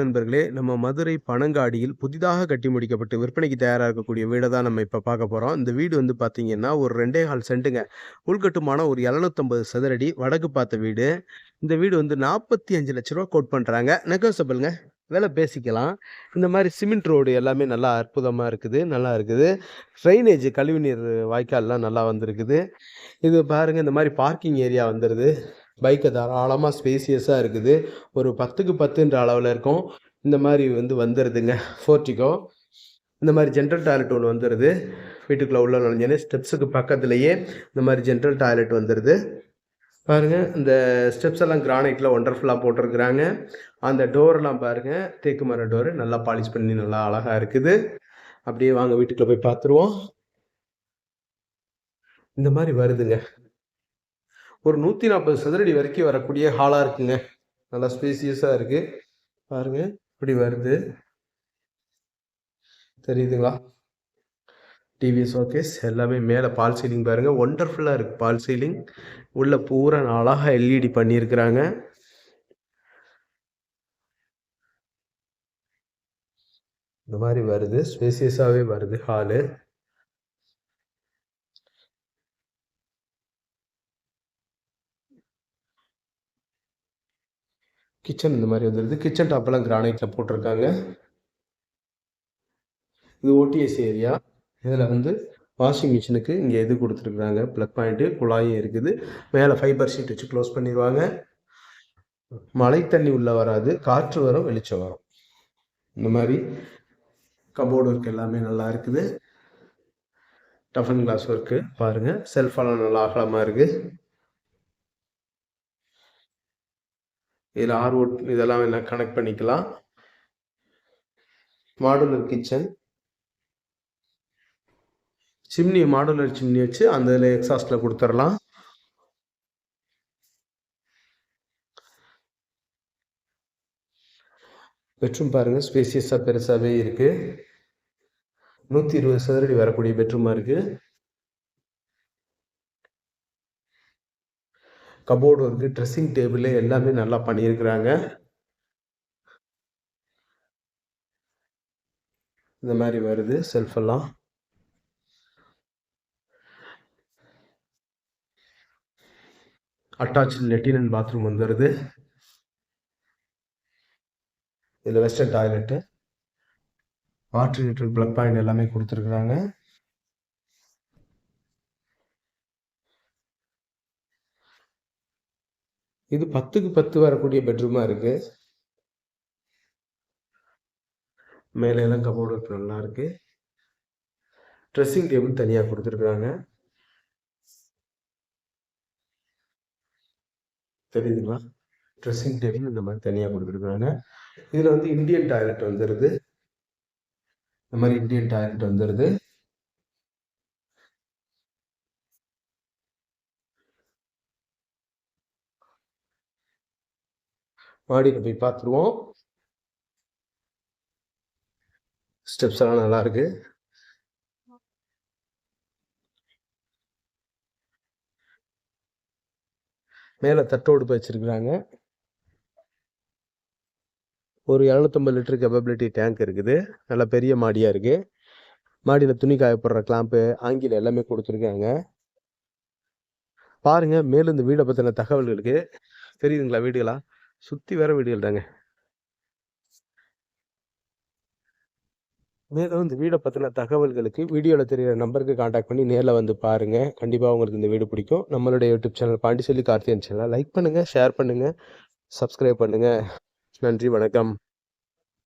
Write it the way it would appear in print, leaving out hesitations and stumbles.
நண்பர்களே, நம்ம மதுரை பனங்காடியில் புதிதாக கட்டி முடிக்கப்பட்டு விற்பனைக்கு தயாரா இருக்கக்கூடிய வீட தான் நம்ம இப்ப பார்க்க போறோம். இந்த வீடு வந்து பார்த்தீங்கன்னா, ஒரு 2 1/2 சென்ட்டுங்க. உள்கட்டுமானம் ஒரு 750 சதுரடி வடக்கு பார்த்த வீடு. இந்த வீடு வந்து ரூ. 45,00,000 கோட் பண்றாங்க. நெகோசியபிள்ங்க. விலை பேசிக்கலாம். இந்த மாரி சிமெண்ட் ரோடு எல்லாமே நல்லா அற்புதமா இருக்குது. நல்லா இருக்குது. ட்ரைனேஜ் கழிவுநீர் வாய்க்கால்லாம் நல்லா வந்திருக்குது. இது பாருங்க இந்த மாரி பார்க்கிங் ஏரியா வந்துருது. பைக்க தாராளமா ஸ்பேசியஸா இருக்குது. ஒரு 10க்கு 10ன்ற அளவுல இருக்கும். இந்த மாரி வந்துருதுங்க. போர்டிகோ. இந்த மாரி ஜெனரல் டாய்லெட் ஒண்ணு வந்துருது. வீட்டுக்குள்ள உள்ள நுழைஞ்சோனே ஸ்டெப்ஸுக்கு பக்கத்திலேயே இந்த மாரி ஜெனரல் டாய்லெட் வந்துருது. பாருங்க இந்த ஸ்டெப்ஸ் எல்லாம் கிரானைட்ல ஒண்டர்ஃபுல்லா போட்டிருக்கிறாங்க. அந்த டோர்லாம் பாருங்க தேக்கு மர டோர் நல்லா பாலிஷ் பண்ணி நல்லா அழகா இருக்குது. அப்படியே வாங்க வீட்டுக்குள்ள போய் பார்த்துருவோம். இந்த மாரி வருதுங்க. ஒரு 140 சதுரடி வரைக்கும் வரக்கூடிய ஹாலா இருக்குங்க. நல்லா ஸ்பேசியஸா இருக்கு. பாருங்க இப்படி வருது. தெரியுதுங்களா? டிவி ஷோகேஸ் எல்லாமே மேல பால் சீலிங் பாருங்க. ஒண்டர்ஃபுல்லா இருக்கு பால் சீலிங். உள்ள பூரா அழகா எல்இடி பண்ணியிருக்கிறாங்க. இந்த மாதிரி வருது. ஸ்பேசியஸாவே வருது ஹாலு. கிச்சன் இந்த மாதிரி வந்துருது. கிச்சன் டாப் எல்லாம் கிரானைட்ல போட்டிருக்காங்க. இது ஓடிஎஸ் ஏரியா. இதுல வாஷிங் மிஷினுக்கு இங்க எது கொடுத்துருக்காங்க, பிளக் பாயிண்ட், குழாயும் இருக்குது. மேல ஃபைபர் ஷீட் வச்சு க்ளோஸ் பண்ணிடுவாங்க. மழை தண்ணி உள்ள வராது, காற்று வரும், வெளிச்சம் வரும். இந்த மாதிரி கபோர்டு ஒர்க் எல்லாமே நல்லா இருக்குது. டஃபன் கிளாஸ் ஒர்க்கு பாருங்க. செல்ஃபெல்லாம் நல்லா அகலமா இருக்கு. இதில் ஆர்வுட் இதெல்லாம் என்ன கனெக்ட் பண்ணிக்கலாம். Modular kitchen. Chimney modular chimney வச்சு அந்த இதில் எக்ஸாஸ்டில் கொடுத்துடலாம். பெட்ரூம் பாருங்கள் ஸ்பேசியஸாக பெருசாகவே இருக்குது. 120 சதுரடி வரக்கூடிய பெட்ரூமாக இருக்குது. கபோர்டு ஒர்க்கு, ட்ரெஸ்ஸிங் டேபிள் எல்லாமே நல்லா பண்ணியிருக்கிறாங்க. இந்த மாதிரி வருது செல்ஃப் எல்லாம். அட்டாச் லெட்டின் அண்ட் பாத்ரூம் வந்துடுது. இதில் western toilet, water heater, plug point எல்லாமே கொடுத்துருக்குறாங்க. இது 10க்கு 10 வரக்கூடிய பெட்ரூமாக இருக்கு. மேலே எல்லாம் கபோர்டு ஒர்க் நல்லா இருக்கு. ட்ரெஸ்ஸிங் டேபிள் தனியாக கொடுத்துருக்குறாங்க. தெரியுதுங்களா? ட்ரெஸ்ஸிங் டேபிள் இந்த மாதிரி தனியாக கொடுத்துருக்குறாங்க. இதில் இந்தியன் டாய்லெட் வந்துடுது. இந்த மாதிரி இந்தியன் டாய்லெட் வந்துடுது. மாடியில் போய் பார்த்துருவோம். ஸ்டெப்ஸ் எல்லாம் நல்லா இருக்கு. மேலே தட்டோடு வச்சிருக்கிறாங்க. ஒரு 250 லிட்டர் கேப்பபிலிட்டி டேங்க் இருக்குது. நல்லா பெரிய மாடியாக இருக்கு. மாடியில் துணி காயப்படுற கிளாம்பு, ஆங்கில எல்லாமே கொடுத்துருக்காங்க. பாருங்க மேலும் இந்த வீடை பற்றின தகவல்களுக்கு தெரியுதுங்களா? வீடுகளா சுற்றி வேற வீடுகள் தாங்க. மேலும் இந்த வீடை பற்றின தகவல்களுக்கு வீடியோவில் தெரிகிற நம்பருக்கு காண்டாக்ட் பண்ணி நேரில் பாருங்கள். கண்டிப்பாக உங்களுக்கு இந்த வீடு பிடிக்கும். நம்மளுடைய யூடியூப் சேனல் பாண்டிச்செல்வி கார்த்தியன் சேனலை லைக் பண்ணுங்கள், ஷேர் பண்ணுங்கள், சப்ஸ்கிரைப் பண்ணுங்கள். நன்றி, வணக்கம்.